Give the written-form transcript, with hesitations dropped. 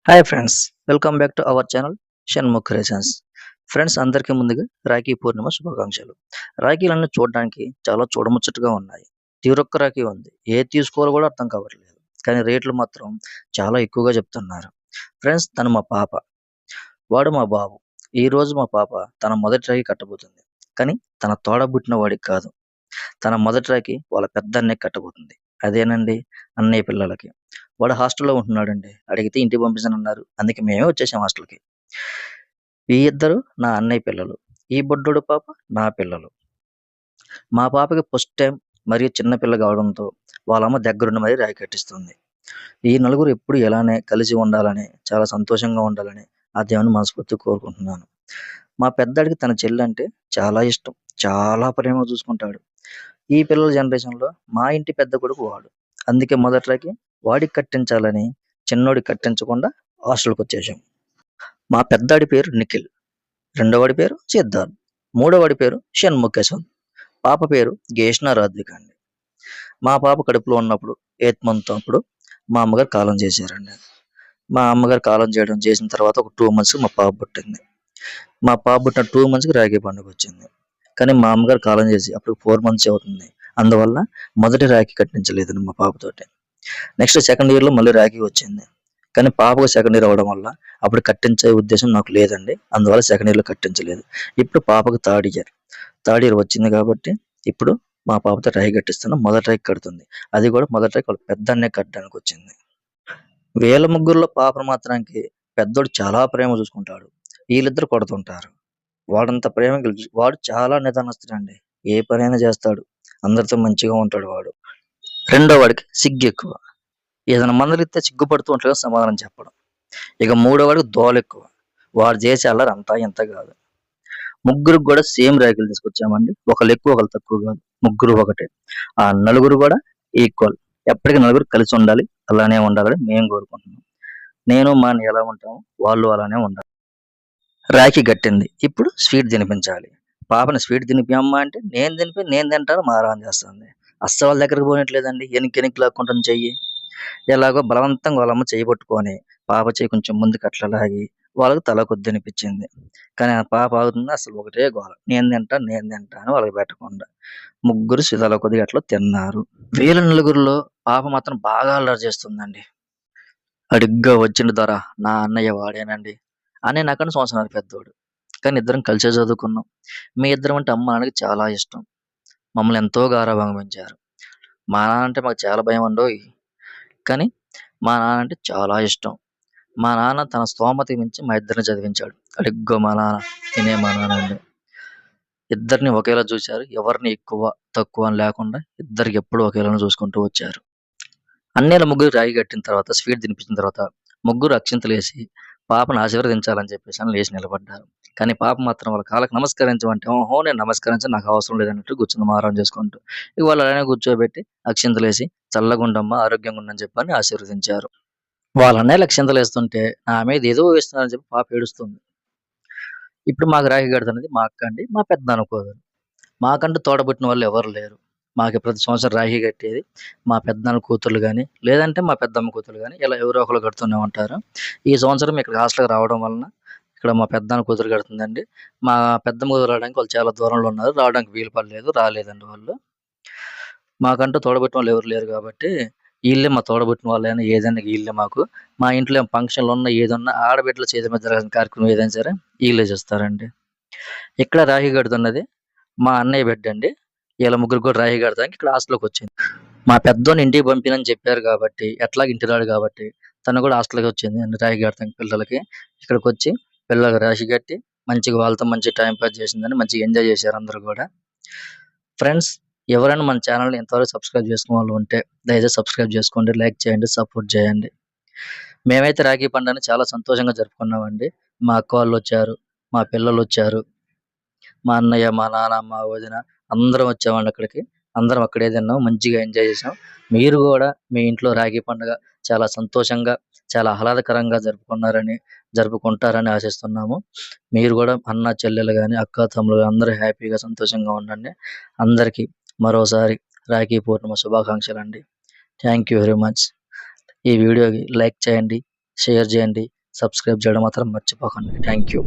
Hi friends, welcome back to our channel Shanmukh creations. Friends, అందరికీ ముందుగా రాఖీ పూర్ణిమ శుభాకాంక్షలు. రాఖీలన్నీ చూడడానికి చాలా చూడముచ్చటగా ఉన్నాయి. తీరొక్క రాఖీ ఉంది. ఏది తీసుకోవాలో కూడా అర్థం కావట్లేదు. కానీ రేట్లు మాత్రం చాలా ఎక్కువగా చెప్తున్నారు. ఫ్రెండ్స్, తను మా పాప, వాడు మా బాబు. ఈరోజు మా పాప తన మొదటి రాఖీ కట్టబోతుంది. కానీ తన తోడబుట్టిన వాడికి కాదు, తన మొదటి రాఖీ వాళ్ళ పెద్దన్నయ్యకి కట్టబోతుంది. అదేనండి, అన్నయ్య పిల్లలకి. వాడు హాస్టల్‌లో ఉంటున్నాడండి. అడిగితే ఇంటికి పంపిస్తానన్నారు. అందుకే మేమే వచ్చేసాం హాస్టల్‌కి. ఈ ఇద్దరు నా అన్నయ్య పిల్లలు. ఈ బుడ్డోడు పాప నా పిల్లలు. మా పాపకి ఫస్ట్ టైమ్ మరియు చిన్న పిల్ల కావడంతో వాళ్ళమ్మ దగ్గరుండి మరీ రాఖీ కట్టిస్తుంది. ఈ నలుగురు ఎప్పుడు ఇలానే కలిసి ఉండాలని, చాలా సంతోషంగా ఉండాలని ఆ దేవుని మనస్ఫూర్తిగా కోరుకుంటున్నాను. మా పెద్దాడికి తన చెల్లంటే చాలా ఇష్టం. చాలా ప్రేమగా చూసుకుంటాడు. ఈ పిల్లల జనరేషన్‌లో మా ఇంటి పెద్ద కొడుకు వాడు. అందుకే మొదటి రాఖీ వాడికి కట్టించాలని చిన్నోడికి కట్టించకుండా హాస్టల్‌కొచ్చేసాం. మా పెద్దాడి పేరు నిఖిల్, రెండోవాడి పేరు సిద్ధార్థ్, మూడోవాడి పేరు షణ్ముఖేశ్వర్, పాప పేరు గేష్ణ రాధిక అండి. మా పాప కడుపులో ఉన్నప్పుడు 8th మంత్ అప్పుడు మా అమ్మగారు కాలం చేశారండి. మా అమ్మగారు కాలం చేసిన తర్వాత ఒక 2 మంత్స్‌కి మా పాప పుట్టింది. మా పాప పుట్టిన 2 మంత్స్‌కి రాఖీ పండుగొచ్చింది. కానీ మా అమ్మగారు కాలం చేసి అప్పుడు 4 మంత్సే అవుతుంది. అందువల్ల మొదటి రాఖీ కట్టించలేదు మా పాపతోటి. నెక్స్ట్ సెకండ్ ఇయర్‌లో మళ్ళీ రాఖీ వచ్చింది. కానీ పాపకు సెకండ్ ఇయర్ అవ్వడం వల్ల అప్పుడు కట్టించే ఉద్దేశం నాకు లేదండి. అందువల్ల సెకండ్ ఇయర్‌లో కట్టించలేదు. ఇప్పుడు పాపకు థర్డ్ ఇయర్. థర్డ్ ఇయర్ వచ్చింది కాబట్టి ఇప్పుడు మా పాపతో రాఖీ కట్టిస్తున్నాం. మొదటి రాఖీ కడుతుంది. అది కూడా మొదటి రాఖీ వాళ్ళ పెద్దన్నయ్యకి కట్టడానికొచ్చింది. వీళ్ళ ముగ్గురిలో పాపను మాత్రానికి పెద్దోడు చాలా ప్రేమ చూసుకుంటాడు. వీళ్ళిద్దరు కొడుతుంటారు. వాడంత ప్రేమ వాడు చాలా నిదానస్తుడండి. ఏ పనైనా చేస్తాడు. అందరితో మంచిగా ఉంటాడు వాడు. రెండో వాడికి సిగ్గెక్కువ. ఏదైనా మందలిస్తే సిగ్గుపడుతూ ఉంటాడు సమాధానం చెప్పడం. ఇక మూడో వాడికి దోలెక్కువ. వాడు చేసే అల్లరి అంతా ఇంత కాదు. ముగ్గురికి కూడా సేమ్ రాఖీలు తీసుకొచ్చామండి. ఒకళ్ళు ఎక్కువ ఒకళ్ళు తక్కువ కాదు. ముగ్గురు ఒకటే. ఆ నలుగురు కూడా ఈక్వల్. ఎప్పటికీ నలుగురు కలిసి ఉండాలి. అలానే ఉండాలని మేము కోరుకుంటున్నాం. నేను మా అన్నయ్య ఎలా ఉంటామో వాళ్ళు అలానే ఉండాలి. రాఖీ కట్టింది. ఇప్పుడు స్వీట్ తినిపించాలి. పాపని స్వీట్ తినిపియమ్మా అంటే నేను తింటాను మారం చేస్తుంది. అస్సలు వాళ్ళ దగ్గరికి పోనట్లేదండి. ఎనిక్కి లాక్కుంటుంది చెయ్యి. ఎలాగో బలవంతంగా వాళ్ళమ్మ చెయ్యి పట్టుకొని పాప చెయ్యి కొంచెం ముందుకు అట్లా లాగి వాళ్ళకి తలా కొద్ది తినిపించింది. కానీ ఆ పాప ఆగుతుందా అసలు ఒకటే గోల. నేను తింటా అని వాళ్ళకి పెట్టకుండా. ముగ్గురు తలా కొద్దిగా అట్లా తిన్నారు. వీళ్ళ నలుగురిలో పాప మాత్రం బాగా అల్లరి చేస్తుందండి. అడుగ్గా వచ్చిండు దొర, నా అన్నయ్య వాడేనండి. అన్నయ్య నాకన్నా సంవత్సరాలు పెద్దోడు. కానీ ఇద్దరం కలిసే చదువుకున్నాం. మీ ఇద్దరం అంటే అమ్మ నాన్నకి చాలా ఇష్టం. మమ్మల్ని ఎంతో గారాబంగా పెంచారు. మా నాన్న అంటే మాకు చాలా భయమండోయ్! కానీ మా నాన్న అంటే చాలా ఇష్టం. మా నాన్న తన స్తోమతకి మించి మా ఇద్దరిని చదివించాడు. అడిగ్గో మా నాన్న, తినే మా నాన్న అండి. ఇద్దరిని ఒకేలా చూశారు. ఎవరిని ఎక్కువ, తక్కువ అని లేకుండా ఇద్దరికి ఎప్పుడూ ఒకేలానే చూసుకుంటూ వచ్చారు. అన్నయ్యల ముగ్గురు రాగి కట్టిన తర్వాత, స్వీట్ తినిపించిన తర్వాత ముగ్గురు అక్షింతలేసి పాపను ఆశీర్వదించాలని చెప్పేసని లేచి నిలబడ్డారు. కానీ పాప మాత్రం వాళ్ళ కాళ్ళకి నమస్కరించమంటే, ఓహో! నేను నమస్కరించను, నాకు అవసరం లేదన్నట్టు కూర్చుంది మారం చేసుకుంటూ. ఇక వాళ్ళు అలానే కూర్చోబెట్టి అక్షింతలేసి చల్లగుండమ్మా, ఆరోగ్యంగా ఉండని చెప్పని ఆశీర్వదించారు. వాళ్ళ అన్నయ్యలు అక్షింతలేస్తుంటే నా మీద ఏదో వేస్తున్నారని చెప్పి పాప ఏడుస్తుంది. ఇప్పుడు మాకు రాఖీ కడుతున్నది మా అక్క అండి, మా పెద్దనాన్న కూతురు. మాకంటూ తోడబుట్టిన వాళ్ళు ఎవరు లేరు. మాకు ప్రతి సంవత్సరం రాఖీ కట్టేది మా పెద్దనాన్న కూతుర్లు గాని, లేదంటే మా పెద్దమ్మ కూతుర్లు గాని, ఇలా ఎవరో ఒకళ్ళు కడుతూనే ఉంటారు. ఈ సంవత్సరం ఇక్కడ హాస్టల్‌కి రావడం వలన ఇక్కడ మా పెద్దనాన్న కూతురు కడుతుందండి. మా పెద్దమ్మ కూతురు రావడానికి వాళ్ళు చాలా దూరంలో ఉన్నారు. రావడానికి వీలు పడలేదు. రాలేదండి వాళ్ళు. మాకంటూ తోడబుట్టిన వాళ్ళు ఎవరు లేరు కాబట్టి, ఈళ్ళే మా తోడబుట్టిన వాళ్ళైనా ఏదైనా ఈళ్ళే మాకు. మా ఇంట్లో ఏం ఫంక్షన్‌లున్నా, ఏదున్నా ఆడబిడ్డల చేతుల మీద జరగాల్సిన కార్యక్రమం ఏదైనా సరే ఈళ్ళే చేస్తారండి. ఇక్కడ రాఖీ కడుతున్నది మా అన్నయ్య బిడ్డండి. ఈళ్ళ ముగ్గురికి కూడా రాఖీ కడతానికి ఇక్కడ హాస్టల్‌కొచ్చింది. మా పెద్దోడిని ఇంటికి పంపినని చెప్పారు కాబట్టి, ఎట్లాగో ఇంటికి రాడు కాబట్టి, తను కూడా హాస్టల్‌కే వచ్చింది రాఖీ కడతానికి పిల్లలకి. ఇక్కడికొచ్చి పిల్లలకి రాఖీ కట్టి, మంచిగా వాళ్ళతో మంచిగా టైమ్ పాస్ చేసిందని మంచిగా ఎంజాయ్ చేశారు అందరూ గూడా. ఫ్రెండ్స్, ఎవరైనా మన ఛానెల్‌ని ఇంతవరకు సబ్స్క్రైబ్ చేసుకున్న వాళ్ళు ఉంటే దయచేసి సబ్స్క్రైబ్ చేసుకోండి, లైక్ చేయండి, సపోర్ట్ చేయండి. మేమైతే రాఖీ పండుగని చాలా సంతోషంగా జరుపుకున్నామండి. మా అక్క వాళ్ళొచ్చారు, మా పిల్లలొచ్చారు. మా అన్నయ్య, మా నాన్న, మా వదిన అందరం వచ్చామండి అక్కడికి. అందరం అక్కడే తిన్నాం. మంచిగా ఎంజాయ్ చేసాం. మీరు గూడా మీ ఇంట్లో రాఖీ పండుగ చాలా సంతోషంగా, చాలా ఆహ్లాదకరంగా జరుపుకుంటారని ఆశిస్తున్నాము. మీరు గూడా అన్న, చెల్లెలు గాని, అక్క, తమ్ముళ్ళు అందరూ హ్యాపీగా, సంతోషంగా ఉండండి. అందరికీ మరోసారి రాఖీ పూర్ణిమ శుభాకాంక్షలండి. Thank you very much. ఈ వీడియోకి లైక్ చేయండి, షేర్ చేయండి, సబ్స్క్రైబ్ చేయడం మాత్రం మర్చిపోకండి. Thank you.